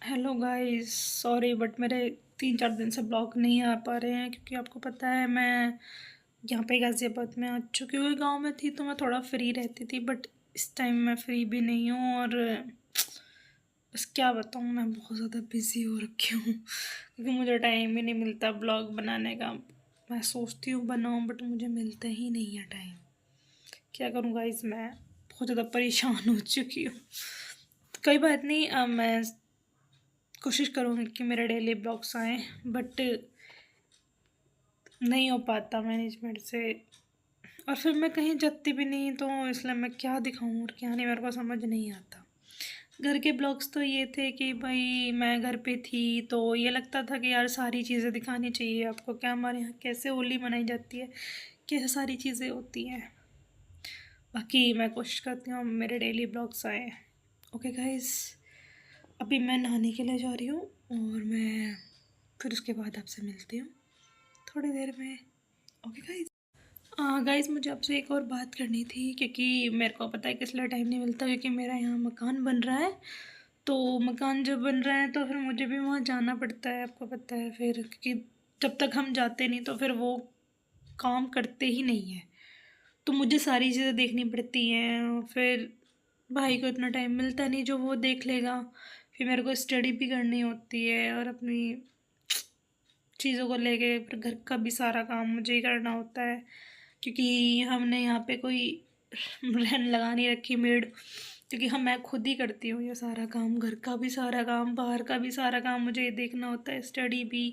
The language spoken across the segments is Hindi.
हेलो गाइस, सॉरी बट मेरे 3-4 दिन से ब्लॉग नहीं आ पा रहे हैं क्योंकि आपको पता है मैं यहाँ पे गाज़ियाबाद में आ चुकी हूँ। गांव में थी तो मैं थोड़ा फ्री रहती थी, बट इस टाइम मैं फ्री भी नहीं हूँ। और बस क्या बताऊँ, मैं बहुत ज़्यादा बिज़ी हो रखी हूँ क्योंकि मुझे टाइम ही नहीं मिलता ब्लॉग बनाने का। मैं सोचती हूँ बनाऊँ बट मुझे मिलता ही नहीं है टाइम। क्या करूँ गाइस, मैं बहुत ज़्यादा परेशान हो चुकी हूँ। कोई बात नहीं, मैं कोशिश करूँगी कि मेरे डेली ब्लॉग्स आएँ, बट नहीं हो पाता मैनेजमेंट से। और फिर मैं कहीं जाती भी नहीं, तो इसलिए मैं क्या दिखाऊँ और क्या नहीं, मेरे को समझ नहीं आता। घर के ब्लॉग्स तो ये थे कि भाई मैं घर पे थी तो ये लगता था कि यार सारी चीज़ें दिखानी चाहिए आपको, क्या हमारे यहाँ कैसे होली मनाई जाती है, कैसे सारी चीज़ें होती हैं। बाकी मैं कोशिश करती हूँ मेरे डेली ब्लॉग्स आए। ओके गाइस, अभी मैं नहाने के लिए जा रही हूँ और मैं फिर उसके बाद आपसे मिलती हूँ थोड़ी देर में। Okay guys. गाइस, मुझे आपसे एक और बात करनी थी क्योंकि मेरे को पता है कि इसलिए टाइम नहीं मिलता क्योंकि मेरा यहाँ मकान बन रहा है। तो मकान जब बन रहा है तो फिर मुझे भी वहाँ जाना पड़ता है, आपको पता है। फिर क्योंकि जब तक हम जाते नहीं तो फिर वो काम करते ही नहीं है, तो मुझे सारी चीज़ें देखनी पड़ती हैं। फिर भाई को इतना टाइम मिलता नहीं जो वो देख लेगा। फिर मेरे को स्टडी भी करनी होती है और अपनी चीज़ों को लेके फिर घर का भी सारा काम मुझे ही करना होता है क्योंकि हमने यहाँ पे कोई रहन लगा नहीं रखी मेड, क्योंकि मैं खुद ही करती हूँ ये सारा काम, घर का भी सारा काम, बाहर का भी सारा काम मुझे ये देखना होता है, स्टडी भी।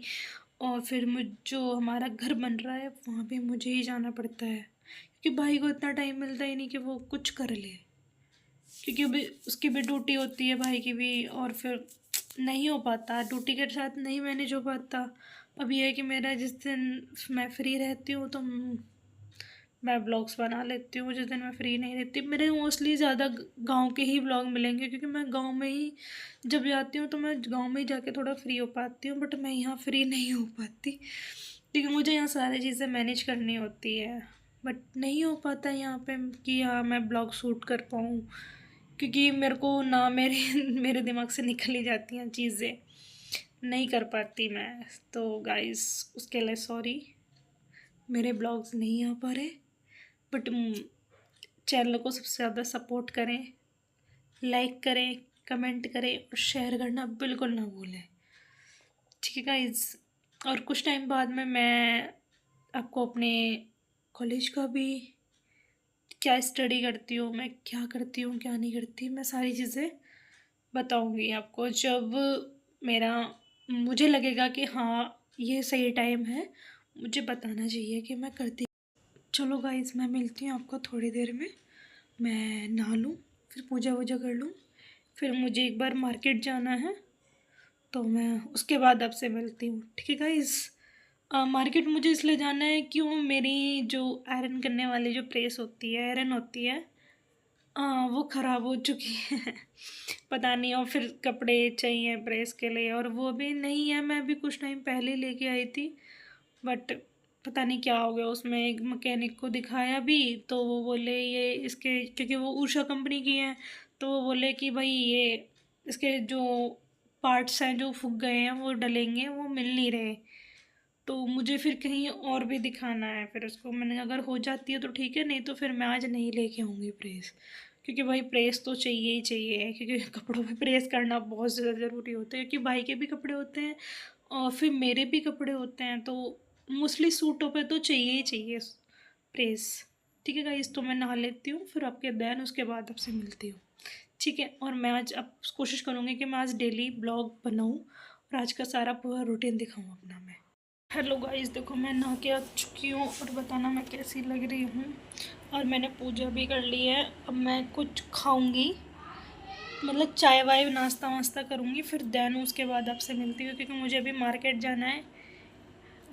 और फिर मुझ जो हमारा घर बन रहा है वहाँ पे मुझे ही जाना पड़ता है क्योंकि भाई को इतना टाइम मिलता ही नहीं कि वो कुछ कर ले, क्योंकि भी उसकी भी ड्यूटी होती है भाई की भी। और फिर नहीं हो पाता, ड्यूटी के साथ नहीं मैनेज हो पाता। अब ये है कि मेरा जिस दिन मैं फ्री रहती हूँ तो मैं ब्लॉग्स बना लेती हूँ, जिस दिन मैं फ्री नहीं रहती मेरे मोस्टली ज़्यादा गांव के ही ब्लॉग मिलेंगे क्योंकि मैं गांव में ही जब जाती हूँ तो मैं गांव में ही जाके थोड़ा फ्री हो पाती हूँ। बट मैं यहाँ फ्री नहीं हो पाती क्योंकि मुझे यहाँ सारी चीज़ें मैनेज करनी होती है। बट नहीं हो पाता यहाँ पे कि हाँ मैं ब्लॉग शूट कर पाऊँ क्योंकि मेरे को ना मेरे मेरे दिमाग से निकल ही जाती हैं चीज़ें, नहीं कर पाती मैं। तो गाइस उसके लिए सॉरी, मेरे ब्लॉग्स नहीं आ पा रहे। बट चैनल को सबसे ज़्यादा सपोर्ट करें, लाइक करें, कमेंट करें और शेयर करना बिल्कुल ना भूलें, ठीक है गाइस। और कुछ टाइम बाद में मैं आपको अपने कॉलेज का भी, क्या स्टडी करती हूँ मैं, क्या करती हूँ क्या नहीं करती, मैं सारी चीज़ें बताऊँगी आपको जब मेरा मुझे लगेगा कि हाँ ये सही टाइम है, मुझे बताना चाहिए कि मैं करती। चलो गाइस, मैं मिलती हूँ आपको थोड़ी देर में। मैं नहा लूँ, फिर पूजा वूजा कर लूँ, फिर मुझे एक बार मार्केट जाना है तो मैं उसके बाद आपसे मिलती हूँ, ठीक है गाइस। मार्केट मुझे इसलिए जाना है क्यों, मेरी जो आयरन करने वाली जो प्रेस होती है, आयरन होती है, वो ख़राब हो चुकी है पता नहीं। और फिर कपड़े चाहिए प्रेस के लिए और वो भी नहीं है, मैं भी कुछ टाइम पहले लेके आई थी बट पता नहीं क्या हो गया उसमें। एक मैकेनिक को दिखाया भी तो वो बोले ये इसके, क्योंकि वो उषा कंपनी की है, तो वो बोले कि भाई ये इसके जो पार्ट्स हैं जो फूक गए हैं वो डलेंगे, वो मिल नहीं रहे। तो मुझे फिर कहीं और भी दिखाना है, फिर उसको मैंने अगर हो जाती है तो ठीक है, नहीं तो फिर मैं आज नहीं लेके आऊँगी प्रेस, क्योंकि भाई प्रेस तो चाहिए ही चाहिए क्योंकि कपड़ों पे प्रेस करना बहुत ज़्यादा ज़रूरी होता है क्योंकि भाई के भी कपड़े होते हैं और फिर मेरे भी कपड़े होते हैं, तो मोस्टली सूटों पे तो चाहिए ही चाहिए प्रेस। ठीक है गाइस, तो मैं नहा लेती हूँ फिर आपके देन उसके बाद आपसे मिलती हूँ, ठीक है। और मैं आज अब कोशिश करूँगी कि मैं आज डेली ब्लॉग बनाऊँ और आज का सारा पूरा रूटीन दिखाऊँ अपना मैं। हेलो गाइस, देखो मैं नहा के आ चुकी हूँ और बताना मैं कैसी लग रही हूँ। और मैंने पूजा भी कर ली है, अब मैं कुछ खाऊंगी, मतलब चाय वाय नाश्ता वास्ता करूँगी, फिर देन उसके बाद आपसे मिलती हूँ क्योंकि मुझे अभी मार्केट जाना है।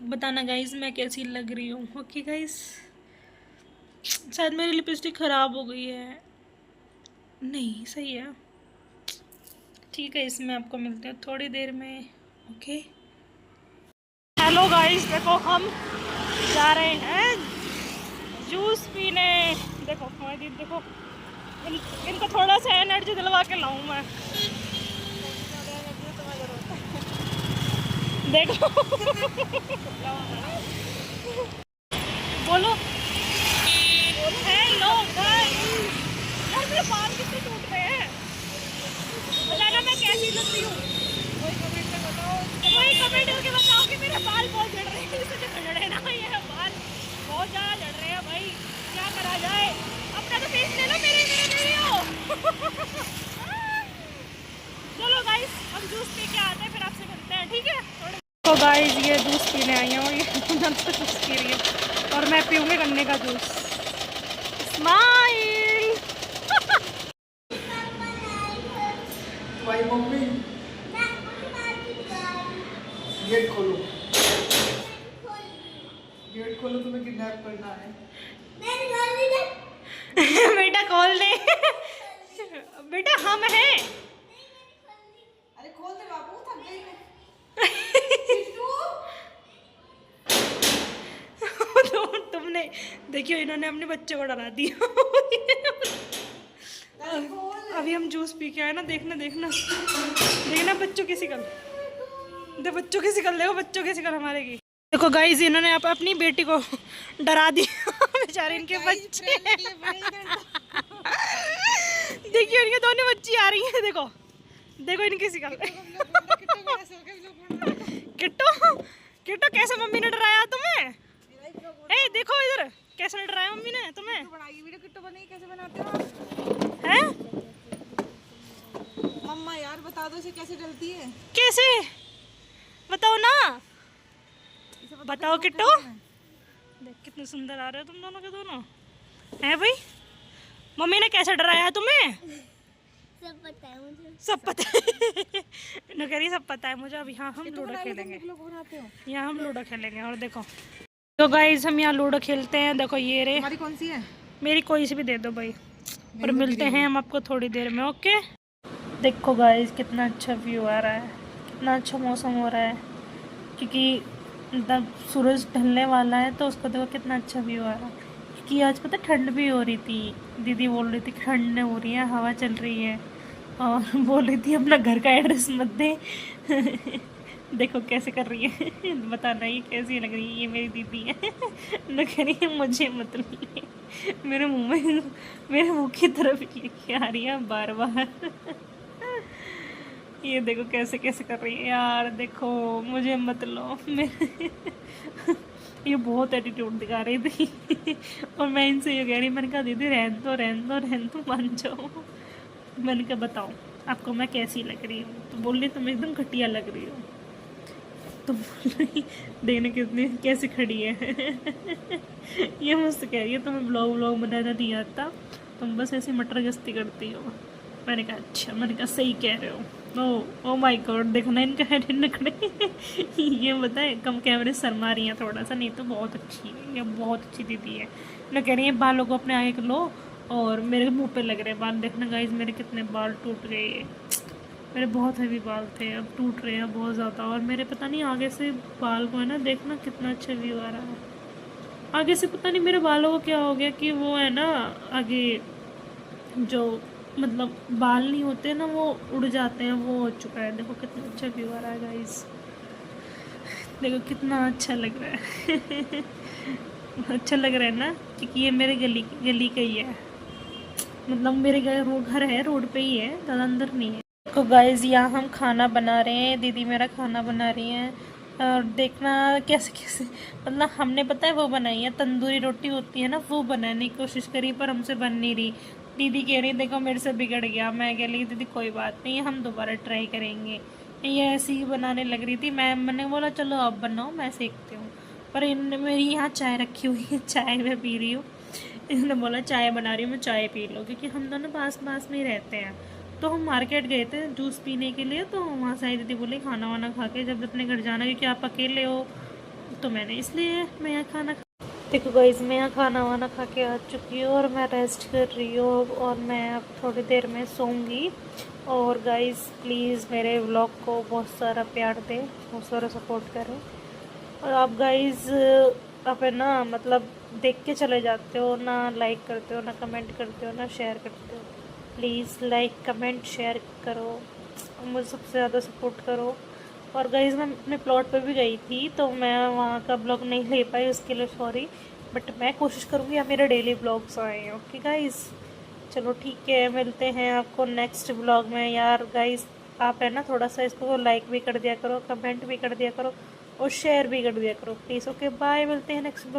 बताना गाइस मैं कैसी लग रही हूँ। ओके गाइस, शायद मेरी लिपस्टिक ख़राब हो गई है, नहीं सही है, ठीक है। इसमें आपको मिलते हैं थोड़ी देर में। ओके हेलो गाइस, देखो हम जा रहे हैं जूस पीने। देखो हमारी दीदी, देखो इनको थोड़ा सा एनर्जी दिलवा के लाऊं मैं। देखो बोलो हेलो गाइस। यार मेरे बाल कितने टूट रहे हैं, बताना मैं कैसी लगती हूँ। कोई कमेंट करके बताओ कि मेरे बाल बहुत झड़ रहे हैं। इससे झड़ रहे ना ये बाल बहुत ज़्यादा झड़ रहे हैं भाई, क्या करा जाए। अपना तो फेस ले लो, मेरे मेरे ले लो। चलो गाइस हम जूस पी के आते हैं, फिर आपसे मिलते हैं, ठीक है। तो गाइस ये जूस पीने आई हूँ, ये जूस पी रही है और मैं पीऊँगी गन्ने का जूस। स्माइल। भाई मम्मी गेट खोलो, गेट खोलो, तुम्हें किडनैप करना है। बेटा खोल दे। बेटा हम हैं। अरे खोल दे बाबू, थक गई मैं। तुमने देखियो, इन्होंने अपने बच्चे को डरा दिया। अभी हम जूस पी के आए ना, देखना देखना देखना बच्चों की शिकल, बच्चों की शिकल देखो, बच्चों की शिकल हमारे की। देखो गाइस इन्होंने अपनी बेटी को डरा दिया। बेचारे इनके बच्चे। देखिए इनके दोनों बच्ची आ रही हैं, देखो देखो इनकी शिकल। किट्टू किट्टू कैसे मम्मी ने डराया तुम्हें? ए देखो इधर कैसे डराया मम्मी ने तुम्हें। वीडियो किट्टू बनेगी, कैसे बनाते हो हैं? मम्मा यार बता दो इसे कैसे डलती है। कैसे बताओ ना, बताओ किट्टू। देख कितने सुंदर आ रहे हो तुम दोनों के दोनों, हैं भाई। मम्मी ने कैसे डराया तुम्हें? सब पता है मुझे, सब पता है। न करिए सब पता है मुझे। अब यहाँ हम लूडो खेलेंगे, यहाँ हम लूडो खेलेंगे। और देखो तो गाइस हम यहाँ लूडो खेलते हैं। देखो ये रे, हमारी कौन सी है? मेरी कोई सी भी दे दो भाई। और मिलते हैं हम आपको थोड़ी देर में, ओके। देखो गाइस कितना अच्छा व्यू आ रहा है, कितना अच्छा मौसम हो रहा है, क्योंकि मतलब सूरज ढलने वाला है तो उसको देखो कितना अच्छा व्यू आ रहा है। क्योंकि आज पता ठंड भी हो रही थी, दीदी बोल रही थी ठंड हो रही है, हवा चल रही है, और बोल रही थी अपना घर का एड्रेस मत दे। देखो कैसे कर रही है। बताना ये कैसी लग रही है, ये मेरी दीदी है। न कह रही है मुझे मत लिए, मेरे मुंह में, मेरे मुंह की तरफ लेके आ रही है बार बार। ये देखो कैसे कैसे कर रही है यार, देखो मुझे मत लो। मेरे ये बहुत एटीट्यूड दिखा रही थी। और मैं इनसे ये कह रही, मैंने कहा दीदी रहन दो रहन दो रहन दो, मान जाओ। मैंने कहा बताओ आपको मैं कैसी लग रही हूँ, तो बोल रही तुम एकदम घटिया लग रही हो। तो बोल रही देखने कितनी कैसे खड़ी है। ये मुझसे कह रही है तुम्हें ब्लॉग व्लॉग बनाना नहीं आता, तुम बस ऐसी मटर गश्ती करती हो। मैंने कहा अच्छा, मैंने कहा सही कह रहे हो। ओ माय गॉड, देखना इनका हेड नखड़े। ये बताए कम कैमरे शर्मा रही हैं थोड़ा सा, नहीं तो बहुत अच्छी है, ये बहुत अच्छी दीदी है। मैं कह रही है बालों को अपने आगे लो, और मेरे मुंह पे लग रहे हैं बाल। देखना गाइज मेरे कितने बाल टूट गए, मेरे बहुत हैवी बाल थे, अब टूट रहे हैं बहुत ज़्यादा। और मेरे पता नहीं आगे से बाल को है ना, देखना कितना अच्छा व्यू आ रहा है आगे से। पता नहीं मेरे बालों को क्या हो गया कि वो है ना आगे जो मतलब बाल नहीं होते ना, वो उड़ जाते हैं, वो हो चुका है। देखो कितना अच्छा व्यू आ रहा है गाइस, देखो कितना अच्छा लग रहा है। अच्छा लग रहा है ना, क्योंकि ये मेरे गली का ही है, मतलब मेरे घर है रोड पे ही है, ज़्यादा अंदर नहीं है। तो गाइस यहाँ हम खाना बना रहे हैं, दीदी मेरा खाना बना रही हैं। और देखना कैसे कैसे, मतलब हमने पता है वो बनाई है, तंदूरी रोटी होती है ना, वो बनाने की कोशिश करी पर हमसे बन नहीं रही। दीदी कह रही देखो मेरे से बिगड़ गया। मैं कह रही दीदी कोई बात नहीं, हम दोबारा ट्राई करेंगे। ये ऐसे ही बनाने लग रही थी, मैंने बोला चलो आप बनाओ मैं सीखती हूँ। पर इन मेरी यहाँ चाय रखी हुई है, चाय मैं पी रही हूँ। इन्होंने बोला चाय बना रही हूँ मैं, चाय पी लो, क्योंकि हम दोनों पास पास में ही रहते हैं। तो हम मार्केट गए थे जूस पीने के लिए, तो वहाँ से आई दीदी बोली खाना वाना खा के जब अपने घर जाना, क्योंकि आप अकेले हो, तो मैंने इसलिए मैं यहाँ खाना देखो गाइस मैं यहाँ खाना वाना खा के आ चुकी हूँ और मैं रेस्ट कर रही हूँ, और मैं अब थोड़ी देर में सोऊंगी। और गाइस प्लीज़ मेरे व्लॉग को बहुत सारा प्यार दें, बहुत सारा सपोर्ट करें। और आप गाइस आप है ना मतलब देख के चले जाते हो ना, लाइक करते हो ना, कमेंट करते हो ना, शेयर करते हो। प्लीज़ लाइक कमेंट शेयर करो, मुझे सबसे ज़्यादा सपोर्ट करो। और गाइस मैं अपने प्लॉट पे भी गई थी तो मैं वहाँ का ब्लॉग नहीं ले पाई, उसके लिए सॉरी। बट मैं कोशिश करूँगी आप मेरे डेली ब्लॉग्स आए। ओके गाइस, चलो ठीक है, मिलते हैं आपको नेक्स्ट ब्लॉग में। यार गाइस आप है ना थोड़ा सा इसको लाइक भी कर दिया करो, कमेंट भी कर दिया करो और शेयर भी कर दिया करो प्लीज़। ओके बाय, मिलते हैं नेक्स्ट ब्लॉग।